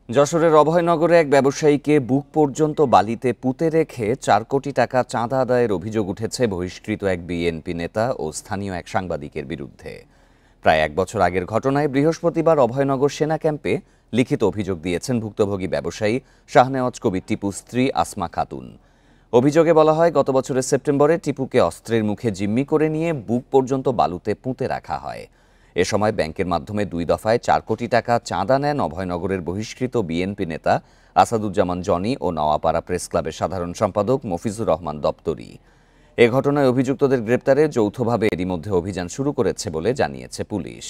যশোরের অভয়নগরে এক ব্যবসায়ীকে বুক পর্যন্ত বালিতে পুঁতে রেখে ৪ কোটি টাকা চাঁদা আদায়ের অভিযোগ উঠেছে বহিষ্কৃত এক বিএনপি নেতা ও স্থানীয় এক সাংবাদিকের বিরুদ্ধে। প্রায় ১ বছর আগের ঘটনায় বৃহস্পতিবার অভয়নগর সেনা ক্যাম্পে লিখিত অভিযোগ দিয়েছেন ভুক্তভোগী ব্যবসায়ী শাহনেওয়াজ কবির টিপুর স্ত্রী আসমা খাতুন। অভিযোগে বলা হয়, গত বছরের সেপ্টেম্বরে টিপুকে অস্ত্রের মুখে জিম্মি করে নিয়ে বুক পর্যন্ত বালুতে পুঁতে রাখা হয়। এ সময় ব্যাংকের মাধ্যমে ২ দফায় ৪ কোটি টাকা চাঁদা নেন অভয়নগরের বহিষ্কৃত বিএনপি নেতা আসাদুজ্জামান জনি ও নওয়াপাড়া প্রেস ক্লাবের সাধারণ সম্পাদক মফিজুর রহমান দপ্তরি। এ ঘটনায় অভিযুক্তদের গ্রেপ্তারে যৌথভাবে এরই মধ্যে অভিযান শুরু করেছে বলে জানিয়েছে পুলিশ।